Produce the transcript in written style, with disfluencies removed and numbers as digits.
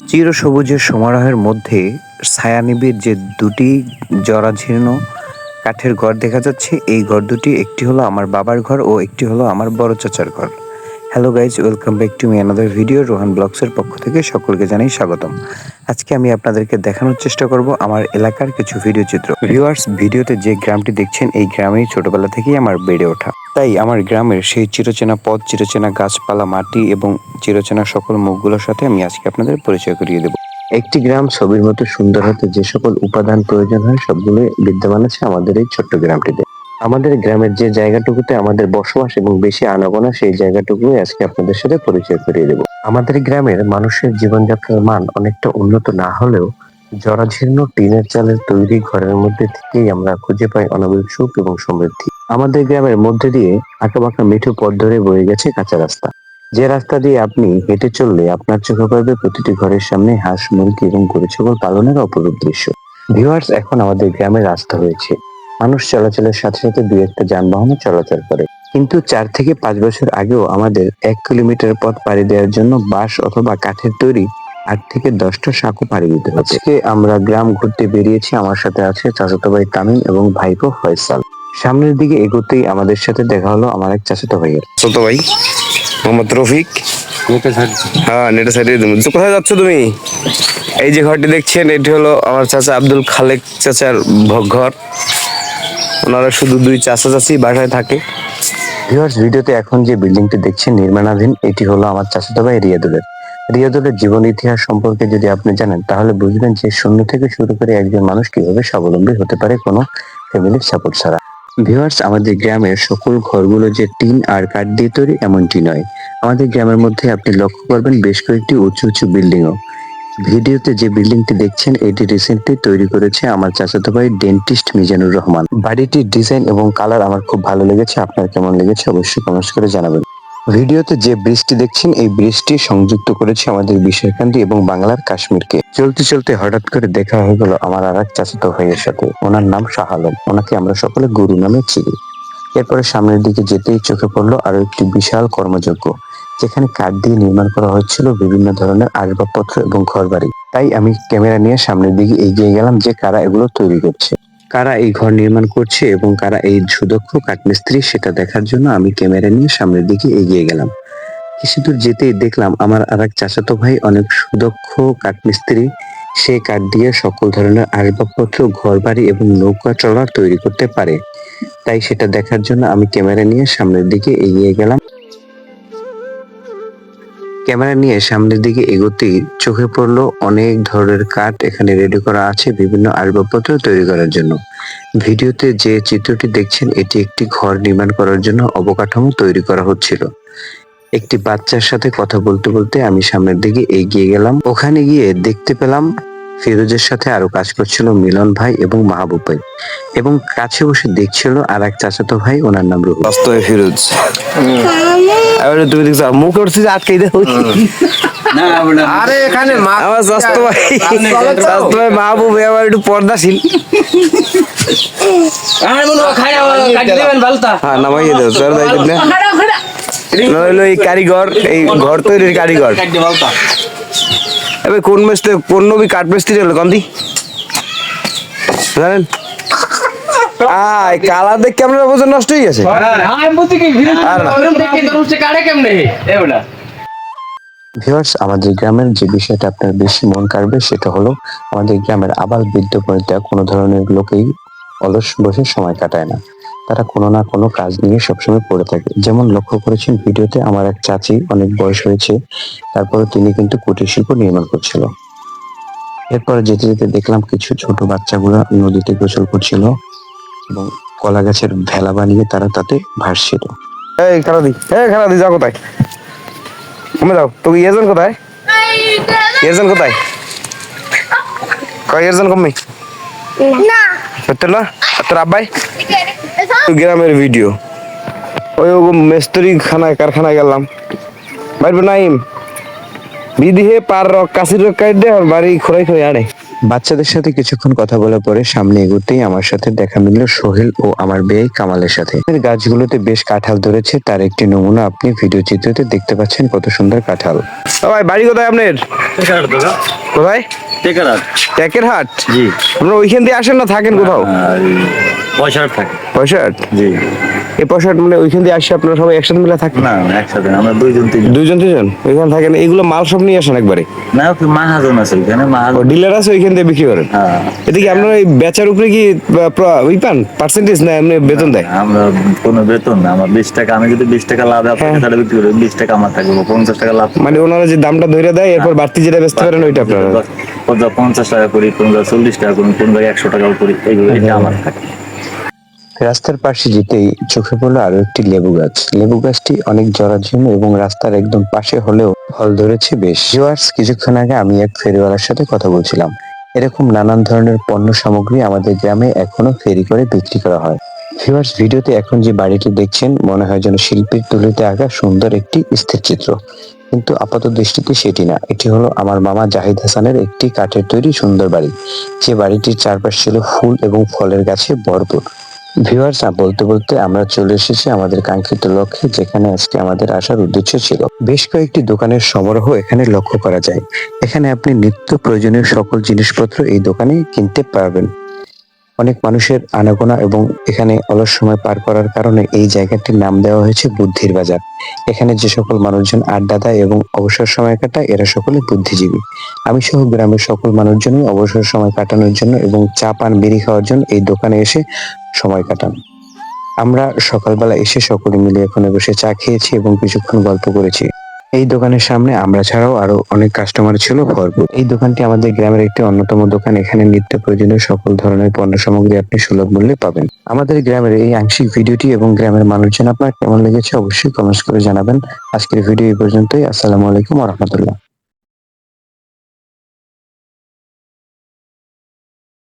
চিরসবুজের সমারোহের মধ্যে ছায়ানিবিড় যে দুটি জরাজীর্ণ কাঠের ঘর দেখা যাচ্ছে, এই ঘর দুটি একটি হলো আমার বাবার ঘর ও একটি হলো আমার বড় চাচার ঘর। Hello guys, welcome back to me another video. Rohan ব্লগসের পক্ষ থেকে সকলকে জানাই স্বাগতম। আজকে আমি আপনাদেরকে দেখানোর চেষ্টা করব আমার এলাকার কিছু ভিডিও চিত্র। ভিউয়ার্স, ভিডিওতে যে গ্রামটি দেখছেন এই গ্রামেই ছোটবেলা থেকেই আমার বেড়ে ওঠা। তাই আমার গ্রামের সেই চিরচেনা পথ, চিরচেনা গাছপালা, মাটি এবং চিরচেনা সকল মুখগুলোর সাথে আমি আজকে আপনাদের পরিচয় করিয়ে দেব। একটি গ্রাম ছবির মতো সুন্দর হতে যে সকল উপাদান প্রয়োজন হয় সবগুলো বিদ্যমান আছে আমাদের এই ছোট্ট গ্রামটিতে। আমাদের গ্রামের যে জায়গাটুকুতে আমাদের বসবাস এবং বেশি আনাগোনা, সেই জায়গাটুকুই আজকে আপনাদের সাথে পরিচয় করিয়ে দেব। আমাদের গ্রামের মানুষের জীবনযাত্রার মান অনেকটা উন্নত না হলেও জরাজীর্ণ টিনের চালের তৈরি ঘরের মধ্যে থেকেই আমরা খুঁজে পাই অনাবিল সুখ এবং সমৃদ্ধি। আমাদের গ্রামের মধ্যে দিয়ে আঁকাবাঁকা মিঠু পথ ধরে বয়ে গেছে কাঁচা রাস্তা, যে রাস্তা দিয়ে আপনি হেঁটে চললে আপনার চোখে পড়বে প্রতিটি ঘরের সামনে হাঁস, মুরগি এবং গরু ছাগল পালনের অপরূপ দৃশ্য। ভিউয়ার্স, এখন আমাদের গ্রামে রাস্তা হয়েছে, মানুষ চলাচলের সাথে সাথে দুই একটা যানবাহনও চলাচল করে, কিন্তু 4 থেকে 5 বছর আগেও আমাদের 1 কিলোমিটার পথ পাড়ি দেওয়ার জন্য বাঁশ অথবা কাঠের তৈরি 8 থেকে 10টা সাঁকো পাড়ি দিতে হচ্ছে। আজকে আমরা গ্রাম ঘুরতে বেরিয়েছি, আমার সাথে আছে চাচাতো ভাই তামিম এবং ভাইপো ফয়সাল। সামনের দিকে এগোতেই আমাদের সাথে দেখা হলো আমার এক চাচাতো ভাইয়ের। ছোট ভাই মোহাম্মদ রফিক। হ্যাঁ, নেটে সাইডে তো কোথায় যাচ্ছ তুমি? এই যে ঘরটি দেখছেন, এটি হলো আমার চাচা আব্দুল খালেক চাচার ঘর। ওনারা শুধু দুই চাচা চাচি বাসায় থাকে। ভিউয়ার্স, ভিডিওতে এখন যে বিল্ডিংটি দেখছেন নির্মাণাধীন, এটি হলো আমার চাচাতো ভাই রিয়াদুলের। রিয়াদুলের জীবন ইতিহাস সম্পর্কে যদি আপনি জানেন তাহলে বুঝবেন যে শূন্য থেকে শুরু করে একজন মানুষ কিভাবে স্বাবলম্বী হতে পারে কোনো ফ্যামিলির সাপোর্ট ছাড়া। ভিউয়ার্স, আমাদের গ্রামের সকল ঘরগুলো যে টিন আর কাঠ দিয়ে তৈরি এমনটি নয়। আমাদের গ্রামের মধ্যে আপনি লক্ষ্য করবেন বেশ কয়েকটি উঁচু উঁচু বিল্ডিংও। ভিডিওতে যে বিল্ডিংটি দেখছেন এটি রিসেন্টলি তৈরি করেছে আমার চাচাতো ভাই ডেন্টিস্ট মিজানুর রহমান। বাড়িটির ডিজাইন এবং কালার আমার খুব ভালো লেগেছে, আপনার কেমন লেগেছে অবশ্যই কমেন্টস করে জানাবেন। ভিডিওতে যে ব্রিজটি দেখছেন এই ব্রিজটি সংযুক্ত করেছে আমাদের বিষয়কান্দি এবং বাংলার কাশ্মীরকে। চলতে চলতে হঠাৎ করে দেখা হয়ে গেল আমার আর এক চাচাতো ভাইয়ের সাথে। ওনার নাম শাহ আলম, ওনাকে আমরা সকলে গুরু নামে চিনি। এরপরে সামনের দিকে যেতেই চোখে পড়লো আরো একটি বিশাল কর্মযজ্ঞ, যেখানে কাঠ দিয়ে নির্মাণ করা হচ্ছিল বিভিন্ন ধরনের আসবাবপত্র এবং ঘরবাড়ি। তাই আমি ক্যামেরা নিয়ে সামনের দিকে এগিয়ে গেলাম যে কারা এগুলো তৈরি করছে, কারা এই ঘর নির্মাণ করছে এবং কারা এই সুদক্ষ কাঠমিস্ত্রি, সেটা দেখার জন্য আমি ক্যামেরা নিয়ে সামনের দিকে এগিয়ে গেলাম। কিছু দূর যেতেই দেখলাম আমার আর এক চাচাতো ভাই অনেক সুদক্ষ কাঠমিস্ত্রি, সে কাঠ দিয়ে সকল ধরনের আসবাবপত্র, ঘরবাড়ি এবং নৌকা ট্রলার তৈরি করতে পারে। তাই সেটা দেখার জন্য আমি ক্যামেরা নিয়ে সামনের দিকে এগিয়ে গেলাম। ক্যামেরা নিয়ে সামনের দিকে এগোতেই চোখে পড়লো অনেক ধরনের কাঠ এখানে রেডি করা আছে বিভিন্ন আসবাবপত্র তৈরি করার জন্য। ভিডিওতে যে চিত্রটি দেখছেন এটি একটি ঘর নির্মাণ করার জন্য অবকাঠামো তৈরি করা হচ্ছিল। একটি বাচ্চার সাথে কথা বলতে বলতে আমি সামনের দিকে এগিয়ে গেলাম। ওখানে গিয়ে দেখতে পেলাম ফিরোজের সাথে আরো কাজ করছিল মিলন ভাই এবং মাহবুব ভাই, এবং কাছে বসে দেখছিল আর এক চাচাতো ভাই, ওনার নাম রুহুল। বাস্তবে ফিরোজ। এবারে তুমি দেখছো মুখ উঠছে যে আটকে দেবো। আরে এখানে আমার স্বাস্থ্য ভাই মাহবুব এবার একটু পর্দাশীল। হ্যাঁ, নামাইয়ে দাও স্যার, দায়িত্ব না নইলো এই কারিগর, এই ঘর তৈরির কারিগর। এবার কোন মিস্ত্রি, কোন নবী কাঠ মিস্ত্রি হলো কান্দি জানেন? কালার দেখে আপনার বোঝা নষ্ট হয়ে গেছে। ভিউয়ার্স, আমাদের গ্রামের যে বিষয়টা আপনার বেশি মন কাড়বে সেটা হলো আমাদের গ্রামের আবাল বৃদ্ধ বনিতা কোনো ধরনের লোকেই অলস বসে সময় কাটায় না, তারা কোনো না কোনো কাজ নিয়ে সবসময় পড়ে থাকে। যেমন লক্ষ্য করেছেন ভিডিওতে আমার এক চাচি, অনেক বয়স হয়েছে, তারপরে তিনি কিন্তু কুটির শিল্প নির্মাণ করছিল। এরপরে যেতে যেতে দেখলাম কিছু ছোট বাচ্চাগুলো নদীতে গোসল করছিল এবং কলা গাছের ভেলা বানিয়ে তারা তাতে ভাসছিল। এই খারাদি, যা কোথায় কমে যাও, তো ইয়েজন কোথায়, ইয়েজন কোথায়, কয় ইয়েজন কমে না তোর আব্বাই। গ্রামের ভিডিও, ওই মেস্তরি খানায় কারখানায় গেলাম, বাইর নাইম বিধি হে পার রক কাশির রক কাইট দে আর বাড়ি খোরাই খোরাই আড়ে। বাচ্চাদের সাথে কিছুক্ষণ কথা বলার পরে সামনে এগোতেই আমার সাথে দেখা মিলল সোহেল ও আমার বেয়াই কামালের সাথে। গাছগুলোতে বেশ কাঁঠাল ধরেছে, তার একটি নমুনা আপনি ভিডিও চিত্রতে দেখতে পাচ্ছেন, কত সুন্দর কাঁঠাল। ভাই বাড়ি কোথায় আপনার? কোথায়? টেকারাত। ট্যাকের হাট। জি। আপনারা ওইখান দিয়ে আসেন না থাকেন কোথাও? পয়সার থাকে। পয়সাট। জি। এই পয়সাট মানে ওইখান দিয়ে আসে আপনারা সবাই একসাথে মিলে থাকেন? না একসাথে না, আমরা দুইজন তিনজন। দুইজন তিনজন ওইখানে থাকেন, এইগুলো মাল সব নিয়ে আসেন একবারে? না মাহাজন আছে ওইখানে, ও মাহাজন। ডিলার আছে ওইখান দিয়ে বিক্রি করেন? হ্যাঁ। এতে কি আপনারা এই বেচার উপরে কি ওই পান পার্সেন্টেজ না এমনি বেতন দেয়? আমরা কোনো বেতন না, আমার 20 টাকা, আমি যদি 20 টাকা লাভ হ্যাঁ। তাহলে বিক্রি করি, 20 টাকা আমার থাকবে, 50 টাকা লাভ। মানে ওনারা যে দামটা ধরে দেয় এরপর বাড়তি যেটা বেচতে পারেন ওইটা আপনারা? 50 টাকা করি, কোন 40 টাকা করি, কোন 100 টাকাও করি, এইগুলো এটা আমার থাকে। রাস্তার পাশে যেতেই চোখে পড়লো আরো একটি লেবু গাছ। লেবু গাছটি অনেক জরাজীর্ণ এবং রাস্তার একদম পাশে হলেও ফল ধরেছে বেশ। ভিউয়ার্স, কিছুক্ষণ আগে আমি এক ফেরিওয়ালার সাথে কথা বলছিলাম। এরকম নানান ধরনের পণ্য সামগ্রী আমাদের গ্রামে এখনো ফেরি করে বিক্রি করা হয়। ভিউয়ার্স, ভিডিওতে এখন যে বাড়িটি দেখছেন মনে হয় যেন শিল্পীর তুলিতে আঁকা সুন্দর একটি স্থির চিত্র, কিন্তু আপাত দৃষ্টিতে সেটি না। এটি হলো আমার মামা জাহিদ হাসানের একটি কাঠের তৈরি সুন্দর বাড়ি, যে বাড়িটির চারপাশ ছিল ফুল এবং ফলের গাছে ভরপুর। ভিউয়ার্স, বলতে বলতে আমরা চলে এসেছি আমাদের কাঙ্ক্ষিত লক্ষ্যে, যেখানে আজকে আমাদের আসার উদ্দেশ্য ছিল। বেশ কয়েকটি দোকানের সমারোহ এখানে লক্ষ্য করা যায়। এখানে আপনি নিত্য প্রয়োজনীয় সকল জিনিসপত্র এই দোকানে কিনতে পারবেন। অনেক মানুষের আনাগোনা এবং এখানে অলস সময় পার করার কারণে এই জায়গাটির নাম দেওয়া হয়েছে বুদ্ধির বাজার। এখানে যে সকল মানুষজন আড্ডা দেয় এবং অবসর সময় কাটায় এরা সকলে বুদ্ধিজীবী। আমি সহ গ্রামের সকল মানুষজনই অবসর সময় কাটানোর জন্য এবং চা পান বিড়ি খাওয়ার জন্য এই দোকানে এসে সময় কাটান। আমরা সকালবেলা এসে সকলে মিলে এখানে বসে চা খেয়েছি এবং কিছুক্ষণ গল্প করেছি। এই দোকানের সামনে আমরা ছাড়াও আরো অনেক কাস্টমার ছিল ভরপুর। এই দোকানটি আমাদের গ্রামের একটি অন্যতম দোকান। এখানে নিত্য প্রয়োজনীয় সকল ধরনের পণ্য সামগ্রী আপনি সুলভ মূল্যে পাবেন। আমাদের গ্রামের এই আংশিক ভিডিওটি এবং গ্রামের মানুষজন আপনার কেমন লেগেছে অবশ্যই কমেন্টস করে জানাবেন। আজকের ভিডিও এই পর্যন্তই। আসসালামু আলাইকুম ওয়া রাহমাতুল্লাহ।